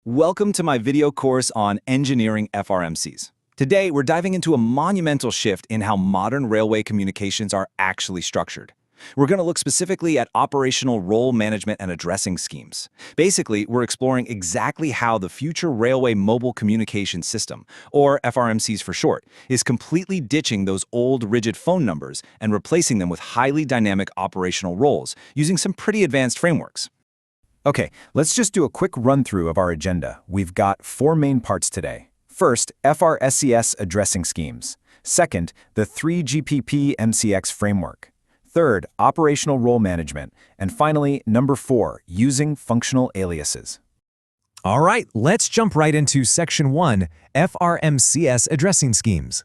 Welcome to my video course on engineering FRMCs. Today, we're diving into a monumental shift in how modern railway communications are actually structured. We're going to look specifically at operational role management and addressing schemes. Basically, we're exploring exactly how the future Railway Mobile Communication System, or FRMCs for short, is completely ditching those old rigid phone numbers and replacing them with highly dynamic operational roles using some pretty advanced frameworks. Okay, let's just do a quick run-through of our agenda. We've got four main parts today. First, FRSCS addressing schemes. Second, the 3GPP MCX framework. Third, operational role management. And finally, number 4, using functional aliases. All right, let's jump right into Section 1, FRMCS addressing schemes.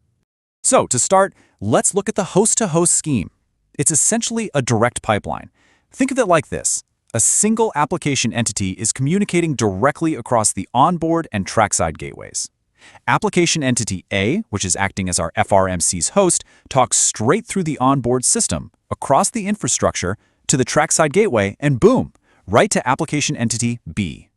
So, to start, let's look at the host-to-host scheme. It's essentially a direct pipeline. Think of it like this. A single application entity is communicating directly across the onboard and trackside gateways. Application entity A, which is acting as our FRMC's host, talks straight through the onboard system, across the infrastructure, to the trackside gateway, and boom, right to application entity B.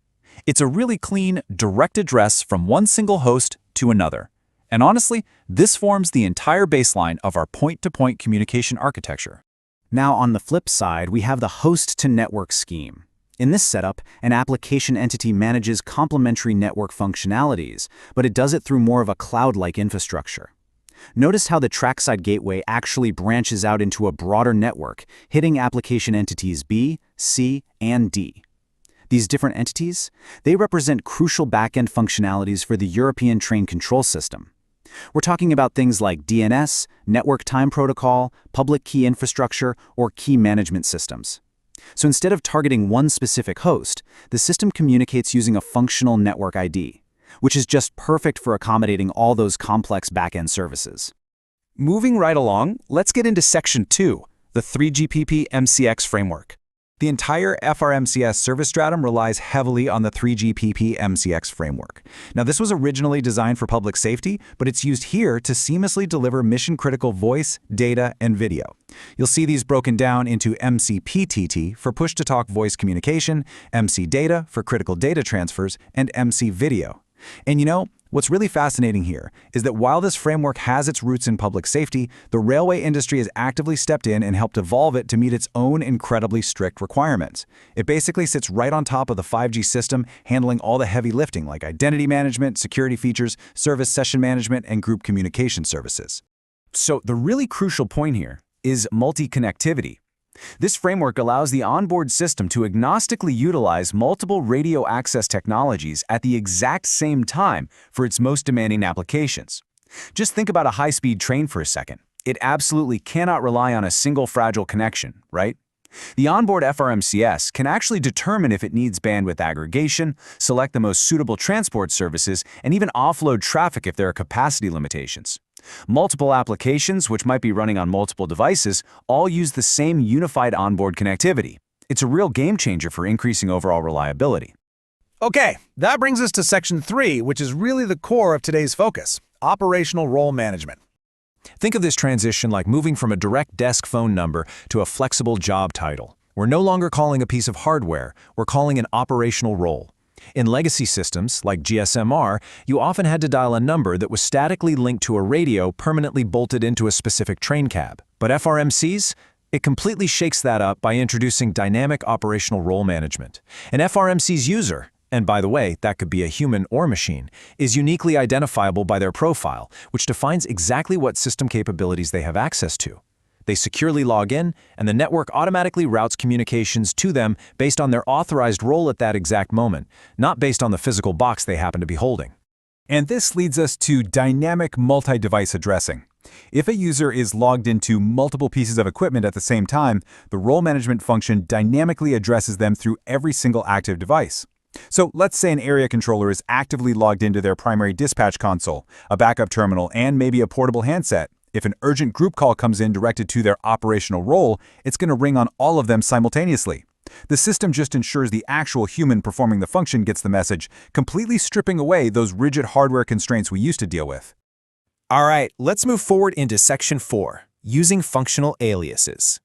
It's a really clean, direct address from one single host to another. And honestly, this forms the entire baseline of our point-to-point communication architecture. Now, on the flip side, we have the host-to-network scheme. In this setup, an application entity manages complementary network functionalities, but it does it through more of a cloud-like infrastructure. Notice how the trackside gateway actually branches out into a broader network, hitting application entities B, C, and D. These different entities, they represent crucial back-end functionalities for the European train control system. We're talking about things like DNS, network time protocol, public key infrastructure, or key management systems. So instead of targeting one specific host, the system communicates using a functional network ID, which is just perfect for accommodating all those complex back-end services. Moving right along, let's get into Section 2, the 3GPP MCX framework. The entire FRMCS service stratum relies heavily on the 3GPP MCX framework. Now, this was originally designed for public safety, but it's used here to seamlessly deliver mission-critical voice, data, and video. You'll see these broken down into MCPTT for push-to-talk voice communication, MCData for critical data transfers, and MCVideo. And you know, what's really fascinating here is that while this framework has its roots in public safety, the railway industry has actively stepped in and helped evolve it to meet its own incredibly strict requirements. It basically sits right on top of the 5G system, handling all the heavy lifting like identity management, security features, service session management, and group communication services. So the really crucial point here is multi-connectivity. This framework allows the onboard system to agnostically utilize multiple radio access technologies at the exact same time for its most demanding applications. Just think about a high-speed train for a second. It absolutely cannot rely on a single fragile connection, right? The onboard FRMCS can actually determine if it needs bandwidth aggregation, select the most suitable transport services, and even offload traffic if there are capacity limitations. Multiple applications, which might be running on multiple devices, all use the same unified onboard connectivity. It's a real game changer for increasing overall reliability. Okay, that brings us to Section 3, which is really the core of today's focus, operational role management. Think of this transition like moving from a direct desk phone number to a flexible job title. We're no longer calling a piece of hardware, we're calling an operational role. In legacy systems, like GSMR, you often had to dial a number that was statically linked to a radio permanently bolted into a specific train cab. But FRMCs? It completely shakes that up by introducing dynamic operational role management. An FRMC's user, and by the way, that could be a human or machine, is uniquely identifiable by their profile, which defines exactly what system capabilities they have access to. They securely log in, and the network automatically routes communications to them based on their authorized role at that exact moment, not based on the physical box they happen to be holding. And this leads us to dynamic multi-device addressing. If a user is logged into multiple pieces of equipment at the same time, the role management function dynamically addresses them through every single active device. So let's say an area controller is actively logged into their primary dispatch console, a backup terminal, and maybe a portable handset. If an urgent group call comes in directed to their operational role, it's going to ring on all of them simultaneously. The system just ensures the actual human performing the function gets the message, completely stripping away those rigid hardware constraints we used to deal with. All right, let's move forward into Section 4, using functional aliases.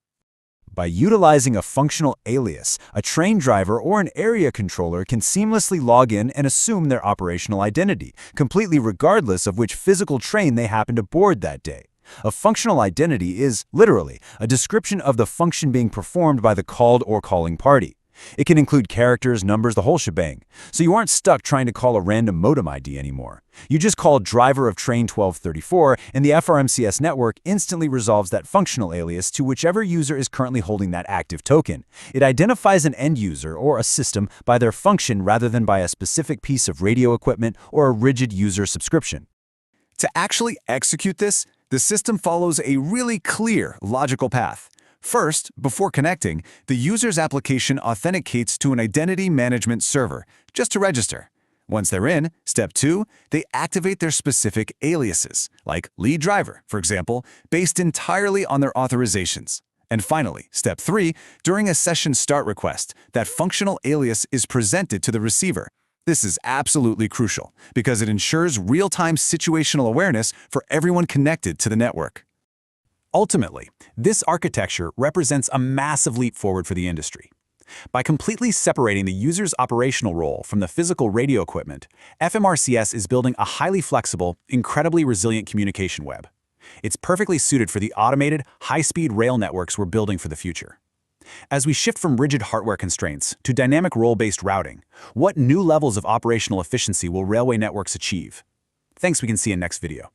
By utilizing a functional alias, a train driver or an area controller can seamlessly log in and assume their operational identity, completely regardless of which physical train they happen to board that day. A functional identity is, literally, a description of the function being performed by the called or calling party. It can include characters, numbers, the whole shebang. So you aren't stuck trying to call a random modem ID anymore. You just call driver of train 1234, and the FRMCS network instantly resolves that functional alias to whichever user is currently holding that active token. It identifies an end user or a system by their function rather than by a specific piece of radio equipment or a rigid user subscription. To actually execute this, the system follows a really clear, logical path. First, before connecting, the user's application authenticates to an identity management server, just to register. Once they're in, step 2, they activate their specific aliases, like lead driver, for example, based entirely on their authorizations. And finally, step 3, during a session start request, that functional alias is presented to the receiver. This is absolutely crucial, because it ensures real-time situational awareness for everyone connected to the network. Ultimately, this architecture represents a massive leap forward for the industry. By completely separating the user's operational role from the physical radio equipment, FMRCS is building a highly flexible, incredibly resilient communication web. It's perfectly suited for the automated, high-speed rail networks we're building for the future. As we shift from rigid hardware constraints to dynamic role-based routing, what new levels of operational efficiency will railway networks achieve? Thanks, we can see in next video.